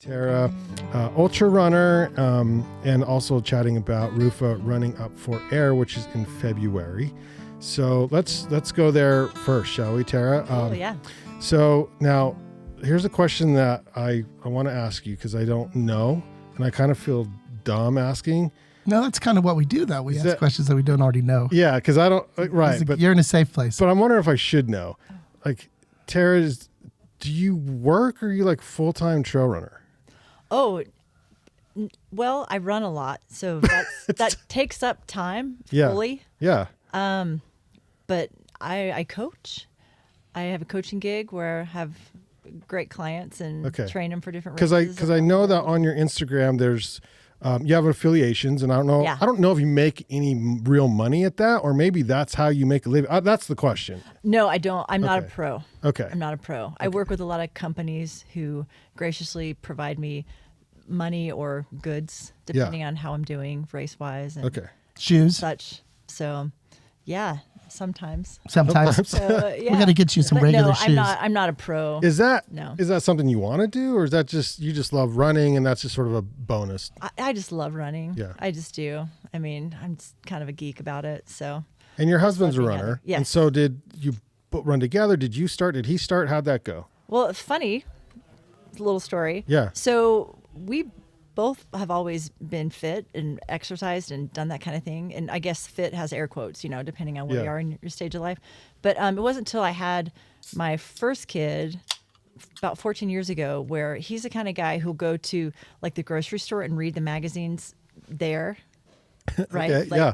Tara, ultra runner, and also chatting about Rufa running up for air, which is in February. So let's go there first, shall we, Tara? Yeah. So now here's a question that I want to ask you because I don't know, and I kind of feel dumb asking. No, that's kind of what we do, though. We ask questions that we don't already know. Yeah, because I don't, right. But you're in a safe place. But I'm wondering if I should know. Like, Tara, do you work or are you like full-time trail runner? Oh, well, I run a lot, so that takes up time fully. Yeah. But I coach. I have a coaching gig where I have great clients and train them for different races. Because I know that on your Instagram there's you have affiliations, and I don't know. Yeah. I don't know if you make any real money at that, or maybe that's how you make a living. That's the question. No, I don't. I'm not a pro. Okay. I'm not a pro. I work with a lot of companies who graciously provide me money or goods depending on how I'm doing race wise and shoes, such. So, yeah, sometimes. So, we got to get you some regular shoes. I'm not a pro. Is that something you want to do, or is that just you just love running and that's just sort of a bonus? I just love running. Yeah, I just do. I mean, I'm just kind of a geek about it. So. And your husband's a runner. Yes. And so did you run together? Did you start? Did he start? How'd that go? Well, it's funny. It's a little story. Yeah. So we both have always been fit and exercised and done that kind of thing. And I guess fit has air quotes, depending on where you are in your stage of life. But it wasn't until I had my first kid about 14 years ago where he's the kind of guy who'll go to like the grocery store and read the magazines there. Right. Okay,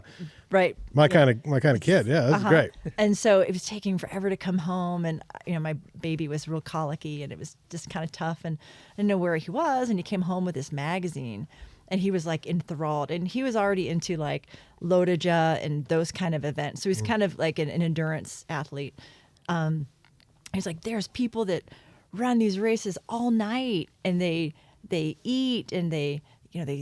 Right. My kind of kid. Yeah, that's great. And so it was taking forever to come home, and my baby was real colicky, and it was just kind of tough, and I didn't know where he was, and he came home with this magazine, and he was like enthralled, and he was already into like Lotaja and those kind of events. So he's kind of like an endurance athlete. He's like, there's people that run these races all night, and they eat, and they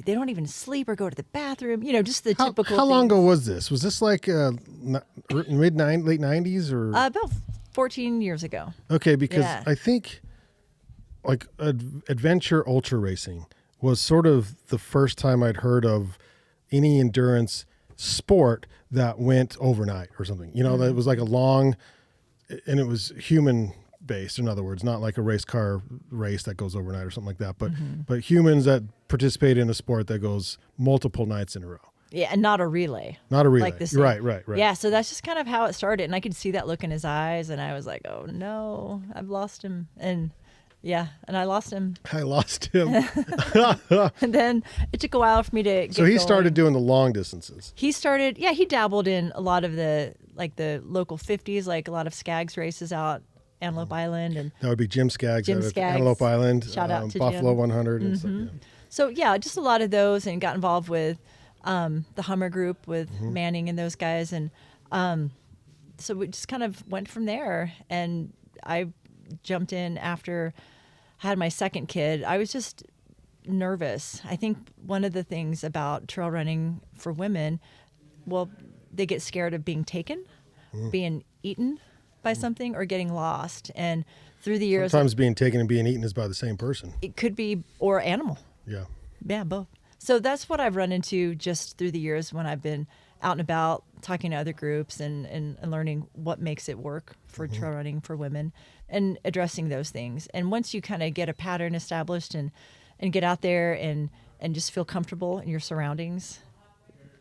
don't even sleep or go to the bathroom. Just the typical. How long ago was this? Was this like late 90s or about 14 years ago? Okay, because I think like adventure ultra racing was sort of the first time I'd heard of any endurance sport that went overnight or something. That it was like a long, and it was human based, in other words, not like a race car race that goes overnight or something like that, but humans that participate in a sport that goes multiple nights in a row. Yeah, and not a relay. Not a relay. Like this. Right. Yeah, so that's just kind of how it started, and I could see that look in his eyes, and I was like, oh no, I've lost him. And I lost him. And then it took a while for me to get So he going. started doing the long distances. He dabbled in a lot of the local 50s, like a lot of Skaggs races out Antelope Island, and that would be Jim Skaggs out of Antelope Island. Shout out to Buffalo Jim. 100 and stuff. Yeah. So just a lot of those, and got involved with the Hummer Group with Manning and those guys, and so we just kind of went from there. And I jumped in after I had my second kid. I was just nervous. I think one of the things about trail running for women, well, they get scared of being taken, being eaten by something, or getting lost. And through the years, sometimes being taken and being eaten is by the same person. It could be, or animal. Yeah, both. So that's what I've run into just through the years when I've been out and about talking to other groups and learning what makes it work for trail running for women and addressing those things. And once you kind of get a pattern established and get out there and just feel comfortable in your surroundings,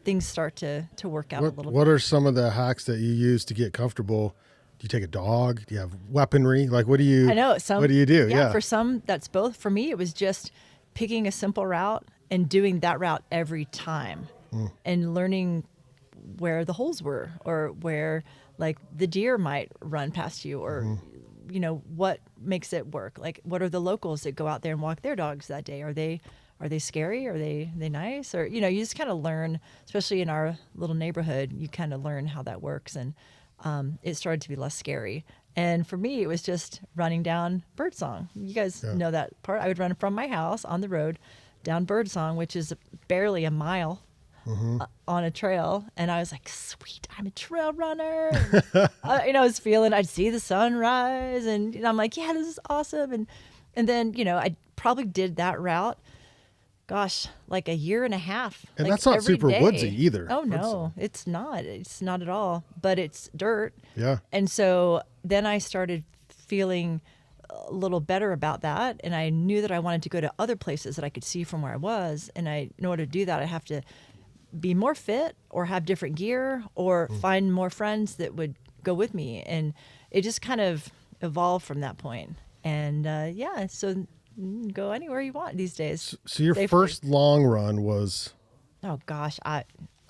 things start to work out a little bit. What are some of the hacks that you use to get comfortable? Do you take a dog? Do you have weaponry? Like, what do you? I know. What do you do? Yeah, for some, that's both. For me, it was just picking a simple route and doing that route every time, and learning where the holes were, or where like the deer might run past you, or what makes it work. Like, what are the locals that go out there and walk their dogs that day? Are they scary? Are they nice? Or you just kind of learn, especially in our little neighborhood. You kind of learn how that works, and it started to be less scary. And for me, it was just running down Birdsong. You guys know that part. I would run from my house on the road down Birdsong, which is barely a mile on a trail. And I was like, sweet, I'm a trail runner. And, I was feeling, I'd see the sunrise, and I'm like, yeah, this is awesome. And then, I probably did that route, gosh, like a year and a half. And like that's not every super day. woodsy either. Oh, no, it's not. It's not at all. But it's dirt. Yeah. And so then I started feeling a little better about that. And I knew that I wanted to go to other places that I could see from where I was. And in order to do that, I have to be more fit or have different gear or find more friends that would go with me. And it just kind of evolved from that point. And so go anywhere you want these days. So your safely. first long run was Oh gosh, a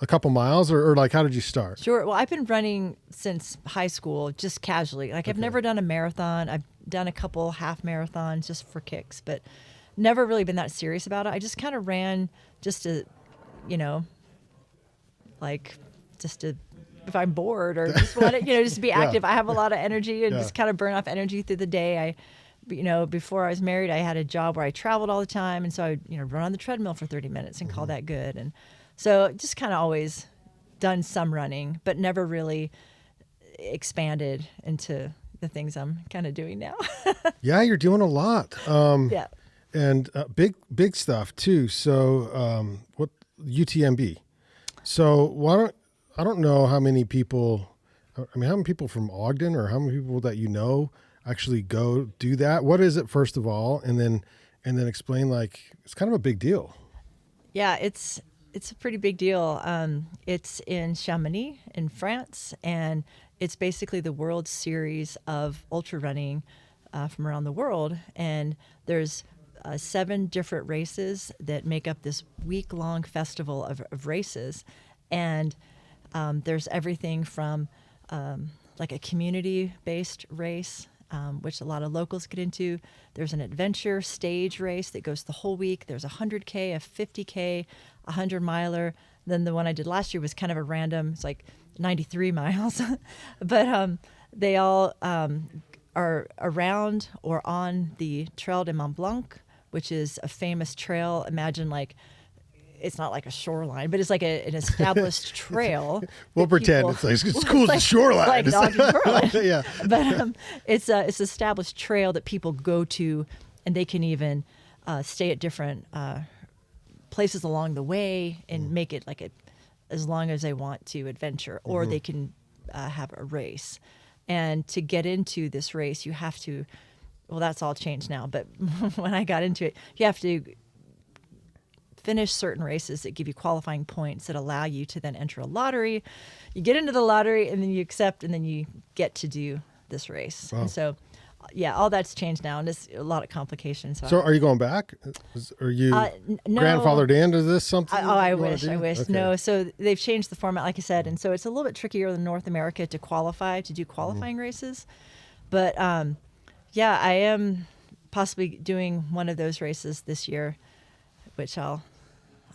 couple miles, or like how did you start? Sure. Well, I've been running since high school, just casually. Like I've never done a marathon. I've done a couple half marathons just for kicks, but never really been that serious about it. I just kind of ran just to, if I'm bored or just want to, just to be active. I have a lot of energy and just kind of burn off energy through the day. Before I was married, I had a job where I traveled all the time. And so I would, run on the treadmill for 30 minutes and call that good. And so just kind of always done some running, but never really expanded into the things I'm kind of doing now. Yeah, you're doing a lot. Yeah. And big stuff too. So what UTMB? So I don't know how many people. How many people from Ogden or how many people that actually go do that? What is it first of all, and then explain it's kind of a big deal. Yeah, it's a pretty big deal. It's in Chamonix in France, and it's basically the World Series of ultra running from around the world. And there's 7 different races that make up this week-long festival of races. And there's everything from like a community-based race, which a lot of locals get into. There's an adventure stage race that goes the whole week. There's a 100K, a 50K, a 100-miler. Then the one I did last year was kind of a random, it's like 93 miles. But they all are around or on the Trail de Mont Blanc, which is a famous trail. Imagine it's not like a shoreline, but it's like an established trail. We'll pretend it's cool as a shoreline. Like Ogden shoreline. Yeah. But it's an established trail that people go to, and they can even stay at different places along the way and make it as long as they want to adventure, or they can have a race. And to get into this race, you have to, well, that's all changed now, but when I got into it, you have to finish certain races that give you qualifying points that allow you to then enter a lottery. You get into the lottery, and then you accept, and then you get to do this race. Wow. And so, all that's changed now, and it's a lot of complications. So are you going back? Are you no. grandfathered into this something? I wish. Okay. No, so they've changed the format, like I said, and so it's a little bit trickier in North America to do qualifying races. But I am possibly doing one of those races this year, which I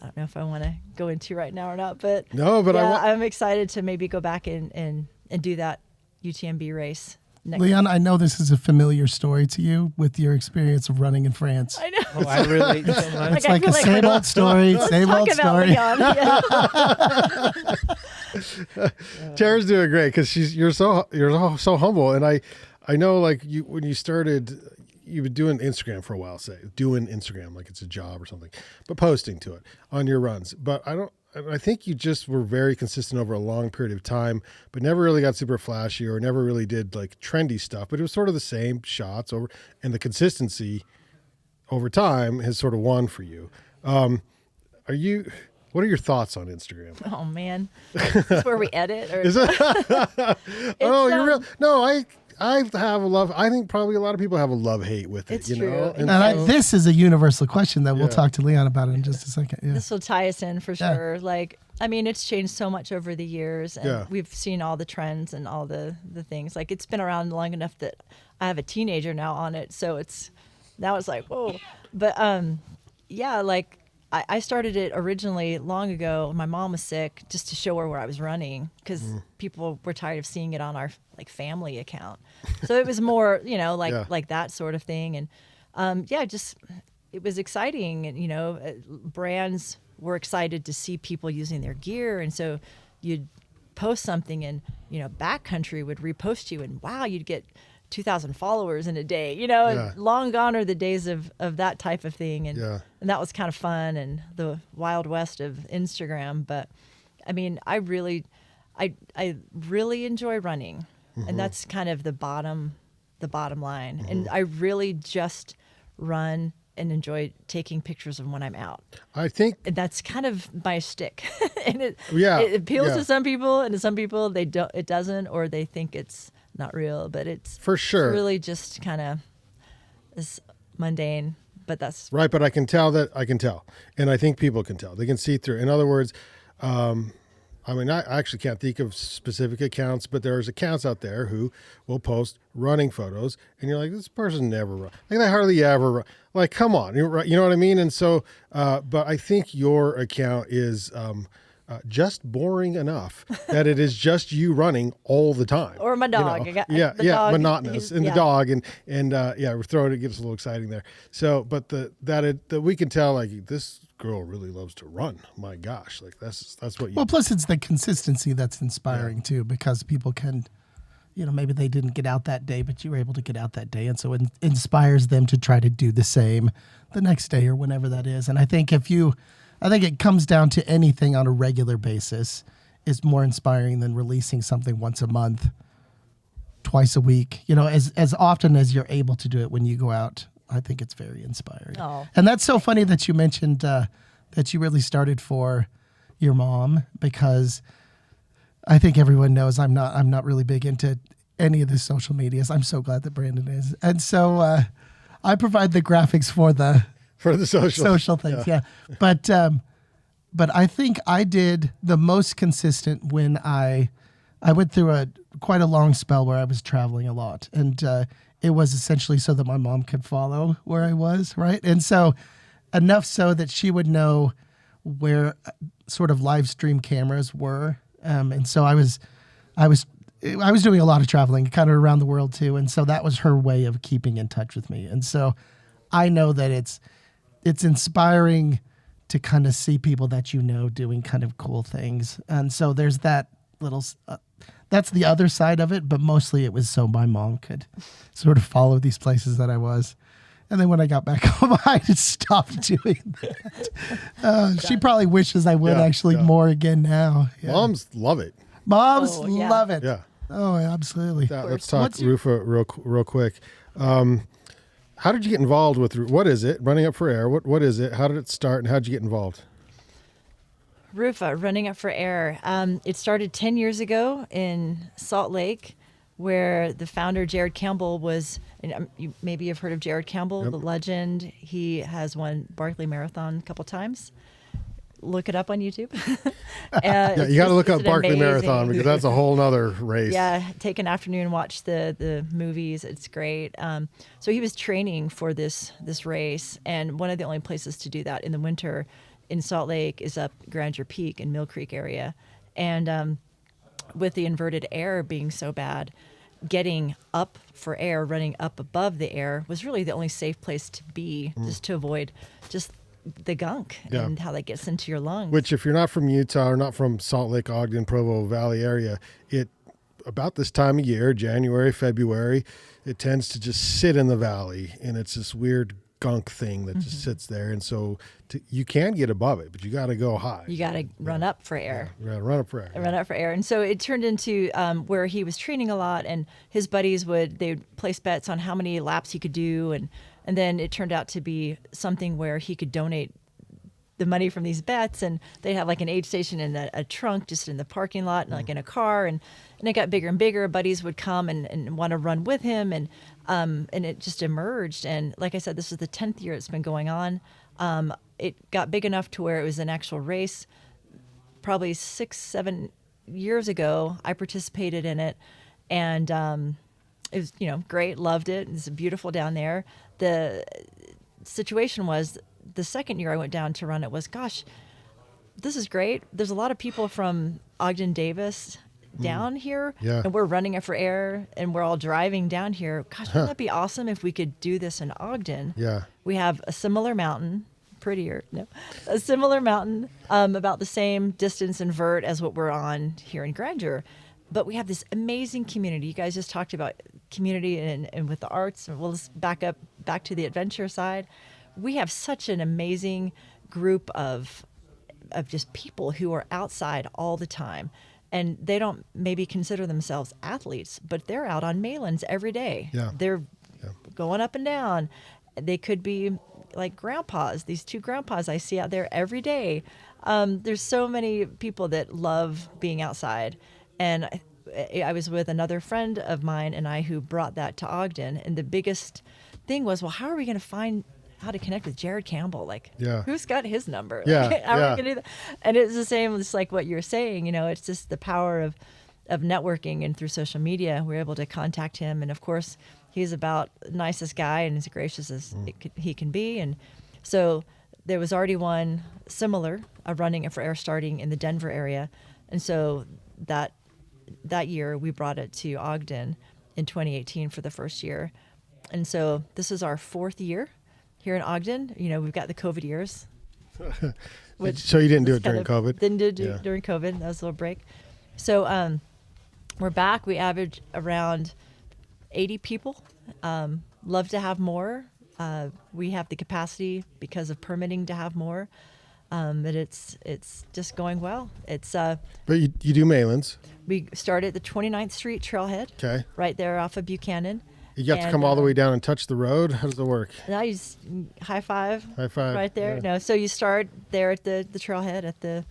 don't know if I want to go into right now or not, but no, but I'm excited to maybe go back and do that UTMB race. Leon, I know this is a familiar story to you with your experience of running in France. I know. Oh, I relate so much. It's like a same old story, same old story. Tara's doing great because you're so humble, and I know when you started, you've been doing Instagram for a while, doing Instagram like it's a job or something, but posting to it on your runs. But I think you just were very consistent over a long period of time, but never really got super flashy or never really did trendy stuff, but it was sort of the same shots over, and the consistency over time has sort of won for you. What are your thoughts on Instagram? Oh man, is this where we edit? Or Is it? Oh, you're real. No, I have a love. I think probably a lot of people have a love-hate with it. It's true. And this is a universal question that we'll talk to Leon about in just a second. Yeah. This will tie us in for sure. It's changed so much over the years, and we've seen all the trends and all the things. It's been around long enough that I have a teenager now on it, so it's like, whoa. But I started it originally long ago when my mom was sick, just to show her where I was running, because people were tired of seeing it on our family account. So it was more, like that sort of thing. And it was exciting. And, brands were excited to see people using their gear. And so you'd post something, and, backcountry would repost you, and wow, you'd get 2,000 followers in a day, you know, Yeah. and long gone are the days of that type of thing. And, Yeah. and that was kind of fun and the wild west of Instagram. But I mean, I really enjoy running, and that's kind of the bottom line. And I really just run and enjoy taking pictures of when I'm out. I think And that's kind of my shtick. And it appeals yeah. to some people, and to some people it doesn't, or they think it's not real. But it's For sure. it's really just kind of is mundane. But that's Right, but I can tell, and I think people can tell. They can see through. In other words, I mean, I actually can't think of specific accounts, but there's accounts out there who will post running photos, and you're like, this person never run. Like, they hardly ever run. Like, come on, you know what I mean? And so, but I think your account is just boring enough that it is just you running all the time. or my dog. You I know? got the Yeah, dog, monotonous, and the dog, and yeah, we're throwing it gets a little exciting there. So, but that we can tell, like, this girl really loves to run. My gosh, like that's what you. Well, plus it's the consistency that's inspiring too, because people can, you know, maybe they didn't get out that day, but you were able to get out that day, and so it inspires them to try to do the same the next day or whenever that is. And I think I think it comes down to anything on a regular basis is more inspiring than releasing something once a month, twice a week. You know, as often as you're able to do it when you go out. I think it's very inspiring. Oh. And that's so funny that you mentioned that you really started for your mom, because I think everyone knows I'm not really big into any of the social medias. I'm so glad that Brandon is. And so I provide the graphics for the social things. Yeah. But I think I did the most consistent when I went through quite a long spell where I was traveling a lot, and it was essentially so that my mom could follow where I was, right? And so enough so that she would know where sort of live stream cameras were. And so I was doing a lot of traveling, kind of around the world too. And so that was her way of keeping in touch with me. And so I know that it's inspiring to kind of see people that you know doing kind of cool things. And so there's that little, that's the other side of it, but mostly it was so my mom could sort of follow these places that I was. And then when I got back home, I just stopped doing that. She probably wishes I would more again now. Yeah. Moms love it. Moms love it. Yeah. Oh, absolutely. Let's talk Rufa real quick. How did you get involved with, what is it? Running Up for Air. What is it? How did it start, and how did you get involved? Rufa, Running Up for Air. It started 10 years ago in Salt Lake, where the founder, Jared Campbell, was, and you maybe have heard of Jared Campbell, the legend. He has won Barkley Marathon a couple times. Look it up on YouTube. Yeah, you got to look up Barkley Marathon, because that's a whole nother race. Yeah, take an afternoon, watch the movies. It's great. So he was training for this race, and one of the only places to do that in the winter in Salt Lake is up Grandeur Peak in Mill Creek area. And with the inverted air being so bad, getting up for air, running up above the air, was really the only safe place to be, just to avoid just the gunk and how that gets into your lungs. Which, if you're not from Utah or not from Salt Lake, Ogden, Provo Valley area, about this time of year, January, February, it tends to just sit in the valley, and it's this weird gunk thing that just sits there. And so you can get above it, but you got to go high. You got to run up for air. Yeah, run up for air. Run up for air. And so it turned into where he was training a lot, and his buddies they'd place bets on how many laps he could do, and then it turned out to be something where he could donate the money from these bets, and they had like an aid station and a trunk just in the parking lot, and like in a car, and it got bigger and bigger. Buddies would come and want to run with him, and it just emerged. And like I said, this is the 10th year it's been going on. It got big enough to where it was an actual race. Probably 6-7 years ago, I participated in it, and it was great. Loved it. It's beautiful down there. The situation was, the second year I went down to run it was, gosh, this is great. There's a lot of people from Ogden Davis down here, and we're running it for air, and we're all driving down here. Gosh, wouldn't that be awesome if we could do this in Ogden? Yeah. We have a similar mountain, a similar mountain, about the same distance and vert as what we're on here in Grandeur. But we have this amazing community. You guys just talked about community and with the arts. And we'll just back to the adventure side. We have such an amazing group of just people who are outside all the time. And they don't maybe consider themselves athletes, but they're out on Malins every day. Yeah. They're going up and down. They could be like grandpas, these two grandpas I see out there every day. There's so many people that love being outside. And I was with another friend of mine and I who brought that to Ogden. And the biggest thing was, well, how are we going to find how to connect with Jared Campbell? Like, who's got his number? Yeah, Like, how are we going to do that? And it's the same, it's like what you're saying, it's just the power of networking, and through social media, we're able to contact him. And of course, he's about the nicest guy and as gracious as he can be. And so there was already one similar, running it for air starting in the Denver area. And so that year we brought it to Ogden in 2018 for the first year. And so this is our 4th year here in Ogden. We've got the COVID years. So you didn't do it during COVID? Didn't do it during COVID. That was a little break. So we're back. We average around 80 people. Love to have more. We have the capacity because of permitting to have more. But it's just going well. But you do Malins. We started at the 29th Street Trailhead. Okay. Right there off of Buchanan. You have to come all the way down and touch the road? How does it work? Now you just high five. High five. Right there. Yeah. No, so you start there at the trailhead at the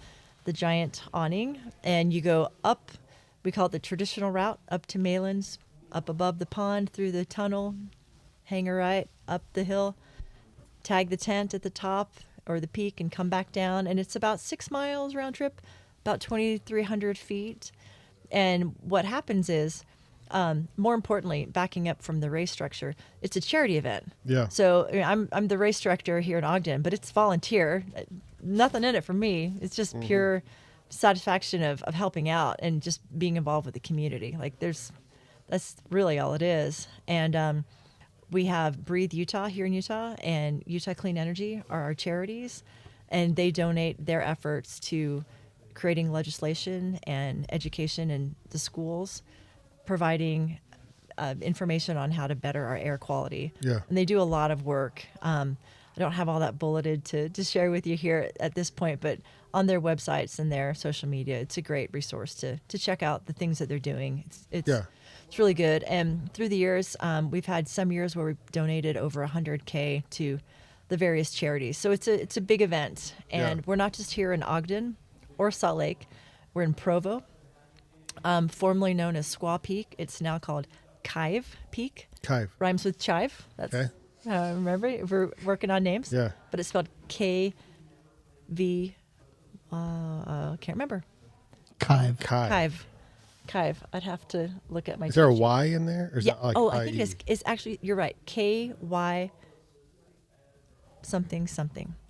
giant awning, and you go up. We call it the traditional route, up to Malins, up above the pond, through the tunnel, hang a right, up the hill, tag the tent at the top or the peak, and come back down. And it's about 6 miles round trip, about 2,300 feet. And what happens is, more importantly, backing up from the race structure, it's a charity event. Yeah. So I'm the race director here in Ogden, but it's volunteer. Nothing in it for me. It's just pure satisfaction of helping out and just being involved with the community. Like that's really all it is. And we have Breathe Utah here in Utah, and Utah Clean Energy are our charities, and they donate their efforts to creating legislation and education in the schools, providing information on how to better our air quality. Yeah. And they do a lot of work. I don't have all that bulleted to share with you here at this point, but on their websites and their social media, it's a great resource to check out the things that they're doing. It's really good. And through the years, we've had some years where we've donated over $100K to the various charities. So it's a big event. And we're not just here in Ogden or Salt Lake. We're in Provo, formerly known as Squaw Peak. It's now called Chive Peak. Chive. Rhymes with chive. That's Okay. Remember, we're working on names. Yeah. But it's spelled KV. Can't remember. Chive. Chive. I'd have to look at my. Is there a cheat sheet. Y in there? Or is that like I think IE? it's actually, you're right. KY something.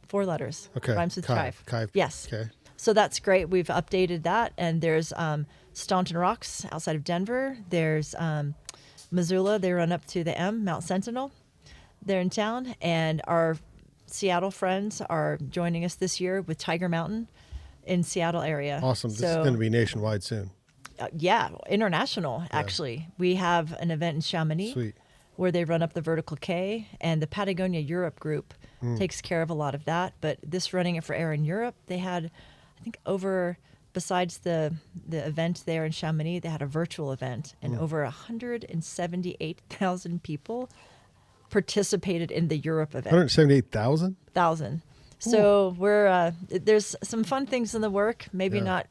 4 letters. Okay. Rhymes with chive. Chive. Yes. Okay. So that's great. We've updated that, and there's Staunton Rocks outside of Denver. There's Missoula. They run up to the Mount Sentinel. They're in town, and our Seattle friends are joining us this year with Tiger Mountain in Seattle area. Awesome. This is going to be nationwide soon. International, actually. We have an event in Chamonix. Sweet. Where they run up the vertical K, and the Patagonia Europe group takes care of a lot of that. But this Running It for Air in Europe, they had, I think, besides the event there in Chamonix, they had a virtual event, and over 178,000 people participated in the Europe event. 178,000? 1,000. So we're there's some fun things in the work. Maybe not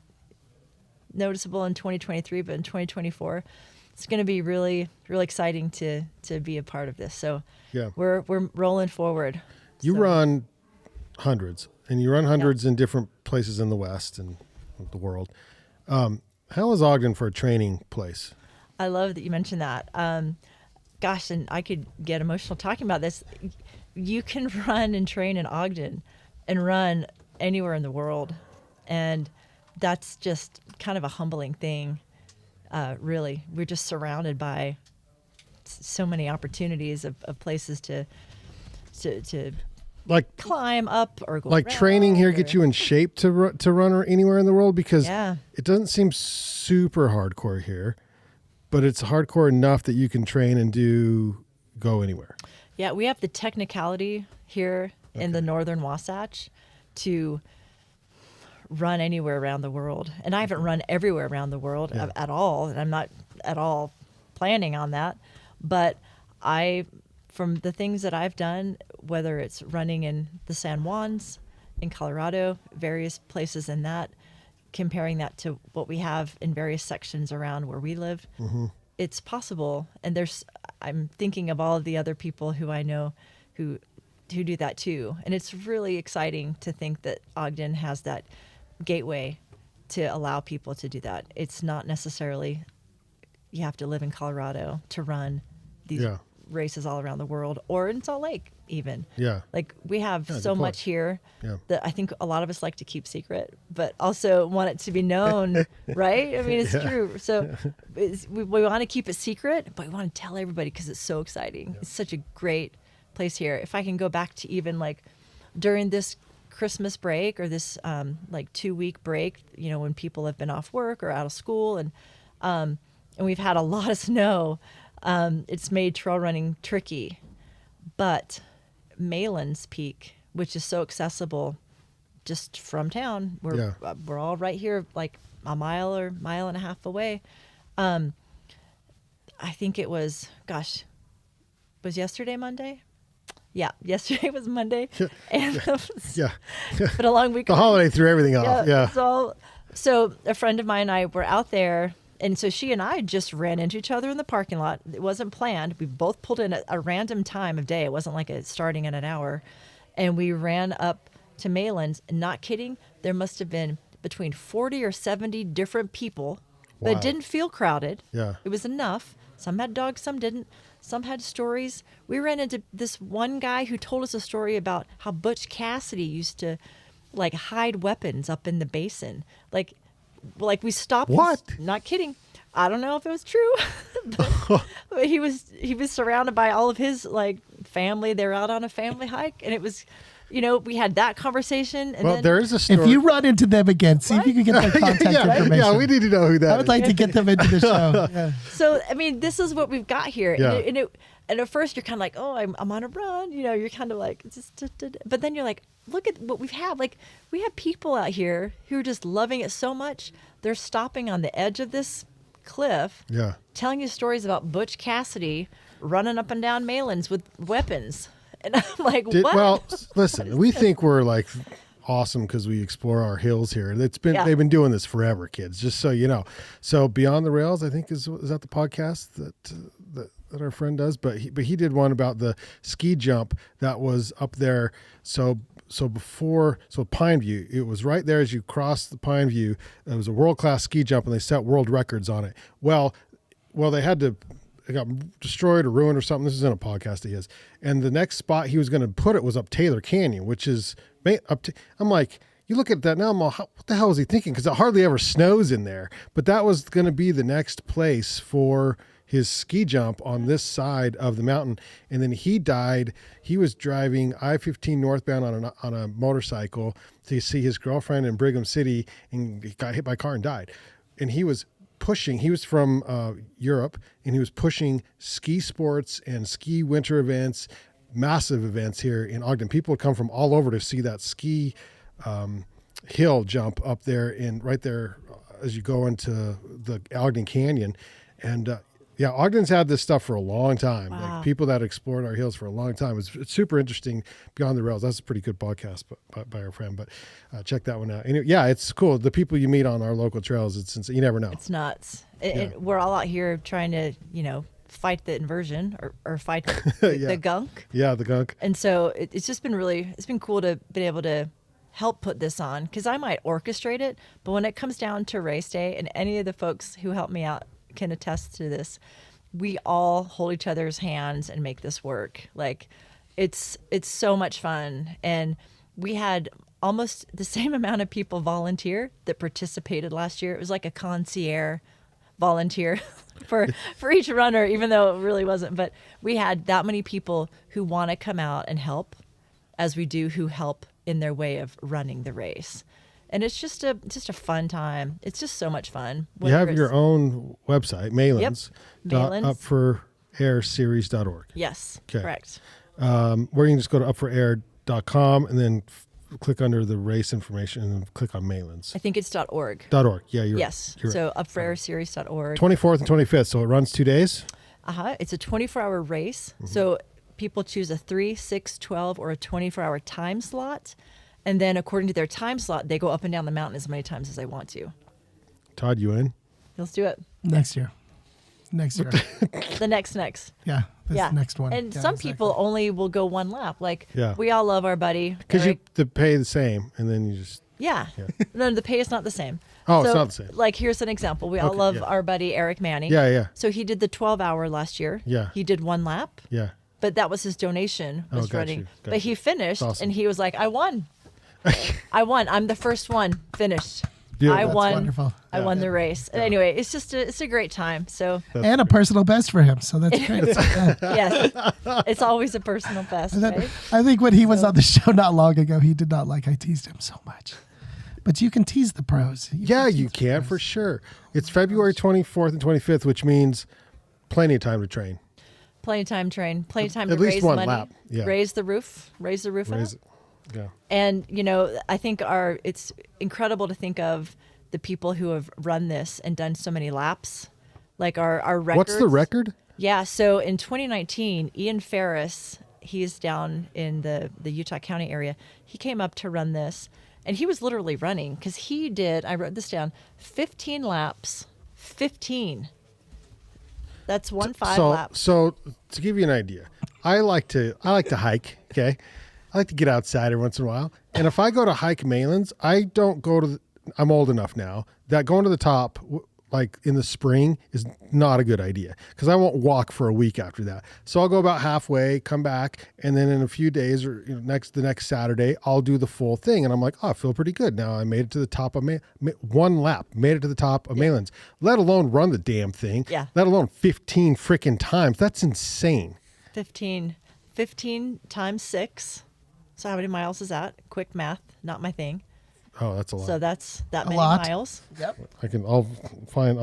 noticeable in 2023, but in 2024, it's going to be really, really exciting to be a part of this. So we're rolling forward. You run hundreds, and you run hundreds in different places in the West and the world. How is Ogden for a training place? I love that you mentioned that. Gosh, and I could get emotional talking about this. You can run and train in Ogden and run anywhere in the world. And that's just kind of a humbling thing, really. We're just surrounded by so many opportunities of places to like climb up or go like around training here or- get you in shape to run or anywhere in the world? Because Yeah. it doesn't seem super hardcore here, but it's hardcore enough that you can train and go anywhere. Yeah, we have the technicality here in the northern Wasatch to run anywhere around the world. And I haven't run everywhere around the world at all, and I'm not at all planning on that. But from the things that I've done, whether it's running in the San Juans, in Colorado, various places in that, comparing that to what we have in various sections around where we live, it's possible. And I'm thinking of all of the other people who I know who do that too. And it's really exciting to think that Ogden has that gateway to allow people to do that. It's not necessarily you have to live in Colorado to run these races all around the world, or in Salt Lake even. Yeah. Like we have so good point. much here Yeah. that I think a lot of us like to keep secret, but also want it to be known, right? I mean, it's true. So we want to keep it secret, but we want to tell everybody because it's so exciting. It's such a great place here. If I can go back to even like during this Christmas break or this like 2-week break, you know, when people have been off work or out of school and we've had a lot of snow, it's made trail running tricky. But Malin's Peak, which is so accessible just from town, we're all right here, like a mile or mile and a half away. I think it was yesterday Monday? Yeah, yesterday was Monday. And but a long week. The holiday threw everything off. Yeah. So a friend of mine and I were out there, and so she and I just ran into each other in the parking lot. It wasn't planned. We both pulled in at a random time of day. It wasn't like starting in an hour. And we ran up to Malin's. Not kidding, there must have been between 40 or 70 different people. But it didn't feel crowded. Yeah. It was enough. Some had dogs, some didn't. Some had stories. We ran into this one guy who told us a story about how Butch Cassidy used to like hide weapons up in the basin. Like we stopped. What? Not kidding. I don't know if it was true, but he was surrounded by all of his like family. They're out on a family hike, and it was, you know, we had that conversation. And then, there is a story. If you run into them again, see if you can get their contact information. Yeah, we need to know who that is. I would like to get them into the show. Yeah. So, I mean, this is what we've got here. Yeah. And at first you're kind of like, oh, I'm on a run. You know, you're kind of like, but then you're like, look at what we've had. Like, we have people out here who are just loving it so much. They're stopping on the edge of this cliff, telling you stories about Butch Cassidy running up and down Malin's with weapons. And I'm like, what? Well, listen, we think we're like awesome because we explore our hills here. They've been doing this forever, kids. Just so you know. So Beyond the Rails, I think is that the podcast that our friend does, but he did one about the ski jump that was up there. So Pine View, it was right there as you cross the Pine View. It was a world-class ski jump, and they set world records on it. Well, it got destroyed or ruined or something. This is in a podcast he has. And the next spot he was going to put it was up Taylor Canyon, which is I'm like, you look at that now, I'm all, what the hell was he thinking? Because it hardly ever snows in there. But that was going to be the next place for his ski jump on this side of the mountain. And then he died. He was driving I-15 northbound on a motorcycle to see his girlfriend in Brigham City, and he got hit by a car and died. And he was from Europe, and he was pushing ski sports and ski winter events, massive events here in Ogden. People would come from all over to see that ski hill jump up there right there as you go into the Ogden Canyon. And Ogden's had this stuff for a long time. Wow. Like people that explored our hills for a long time. It's super interesting. Beyond the Rails. That's a pretty good podcast by our friend, but check that one out. And it's cool. The people you meet on our local trails, you never know. It's nuts. And we're all out here trying to, you know, fight the inversion or fight the gunk. Yeah, the gunk. And so it's just been it's been cool to be able to help put this on, because I might orchestrate it, but when it comes down to race day, and any of the folks who help me out can attest to this, we all hold each other's hands and make this work. Like it's so much fun. And we had almost the same amount of people volunteer that participated last year. It was like a concierge volunteer for each runner, even though it really wasn't. But we had that many people who want to come out and help. as we do who help in their way of running the race. And it's just a fun time. It's just so much fun. You have your own website, Malin's. Malin's. upforairseries.org. Yes, Okay. correct. Where you can just go to upforair.com and then click under the race information and click on Malin's. I think it's .org. .org. Yeah, you're Yes. right. You're So upforairseries.org. 24th and 25th. So it runs 2 days. It's a 24-hour race. So people choose a 3, 6, 12, or a 24-hour time slot. And then according to their time slot, they go up and down the mountain as many times as they want to. Todd, you in? Let's do it. Next year. The next. Yeah. This next one. And Yeah, some exactly. people only will go one lap. Like, Yeah. we all love our buddy. Because you Eric. pay the same, and then you just Yeah. No, the pay is not the same. Oh, So, it's not the same. Like, here's an example. We all Okay, love yeah. our buddy Eric Manning. Yeah. So he did the 12-hour last year. Yeah. He did one lap, Yeah. but that was his donation. Oh, Was got running. you, got But you. he finished, That's awesome. and he was like, "I won. I won. I'm the first one finished. Yeah, I that's won. wonderful. I won the race." And anyway, it's just it's a great time. So And a personal best for him. So that's great. yes, it's always a personal best, And then, right? I think when he was on the show not long ago, he did not like I teased him so much. But you can tease the pros. Yeah, you can for sure. It's February 24th and 25th, which means plenty of time to train. Plenty of time train. Plenty of time At to least raise one money. lap, yeah. Raise the roof. Raise the roof. Raise up. it. Yeah. And I think it's incredible to think of the people who have run this and done so many laps. Like our records. What's the record? Yeah, so in 2019, Ian Ferris, he's down in the Utah County area. He came up to run this, and he was literally running because he did, I wrote this down, 15 laps. 15. That's 5 laps. So to give you an idea, I like to hike. Okay, I like to get outside every once in a while. And if I go to hike Malin's, I don't go to. I'm old enough now that going to the top, like in the spring, is not a good idea because I won't walk for a week after that. So I'll go about halfway, come back, and then in a few days or the next Saturday, I'll do the full thing. And I'm like, oh, I feel pretty good now. I made it to the top of one lap, made it to the top of Malin's. Let alone run the damn thing. Yeah. Let alone 15 freaking times. That's insane. 15 times 6. So how many miles is that? Quick math, not my thing. Oh, that's a lot. So that's that many lot. miles. Yep. I'll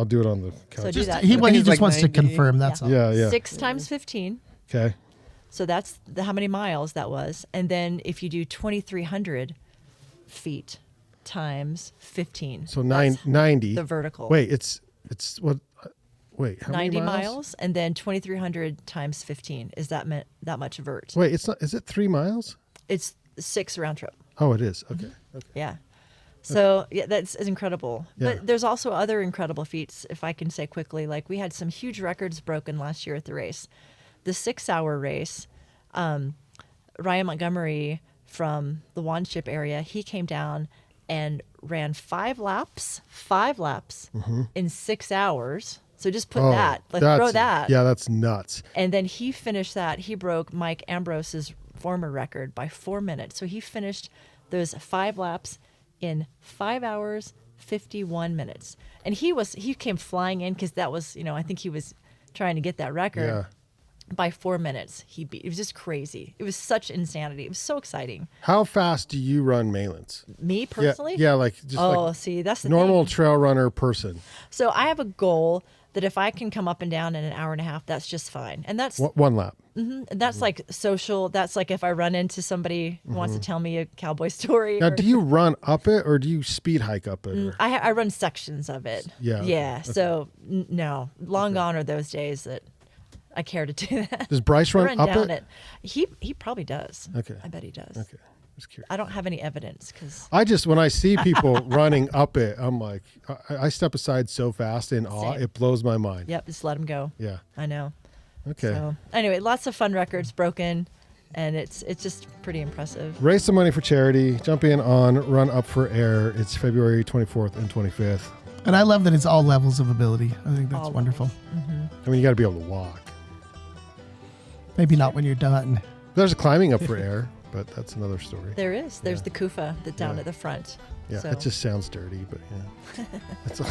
do it on the couch. So do that. He think it's just like wants to 90. confirm. That's all. Yeah. 6 times 15. Okay. So that's how many miles that was. And then if you do 2,300 feet times 15. So that's 90. the vertical. Wait, it's what? Wait, how 90 many miles and then 2,300 times 15 is that much vert. Wait, it's not. Is it 3 miles? It's 6 round trip. Oh, it is. Okay. Okay. Yeah. So yeah, that's incredible. Yeah. But there's also other incredible feats, if I can say quickly. Like we had some huge records broken last year at the race. The 6-hour race, Ryan Montgomery from the Wanship area, he came down and ran 5 laps in 6 hours. So just put that, like throw that. Yeah, that's nuts. And then he finished that. He broke Mike Ambrose's former record by 4 minutes. So he finished those 5 laps in 5 hours, 51 minutes. And he came flying in because that was, I think he was trying to get that record. Yeah. By 4 minutes, it was just crazy. It was such insanity. It was so exciting. How fast do you run Malin's? Me personally? Yeah, like just like see, that's the normal thing. trail runner person. So I have a goal that if I can come up and down in an hour and a half, that's just fine. And that's One lap. that's like social. That's like if I run into somebody who wants to tell me a cowboy story. Now, or- do you run up it or do you speed hike up it? Or? I run sections of it. Yeah, okay, Yeah. okay. So no, long gone are those days that I care to do that. Does Bryce I run up down it? He probably does. Okay. I bet he does. Okay. Just curious. I don't have any evidence because I just, when I see people running up it, I'm like, I step aside so fast in awe, Same. it blows my mind. yep, just let him go. Yeah. I know. Okay. So anyway, lots of fun records broken, and it's just pretty impressive. Raise some money for charity. Jump in on Run Up for Air. It's February 24th and 25th. And I love that it's all levels of ability. I think that's All wonderful. I mean, you got to be able to walk. Maybe not when you're done. There's a climbing up for air, but that's another story. There's Yeah. the Kufa that's down Yeah. at the front. Yeah, So. it just sounds dirty, but yeah. That's all.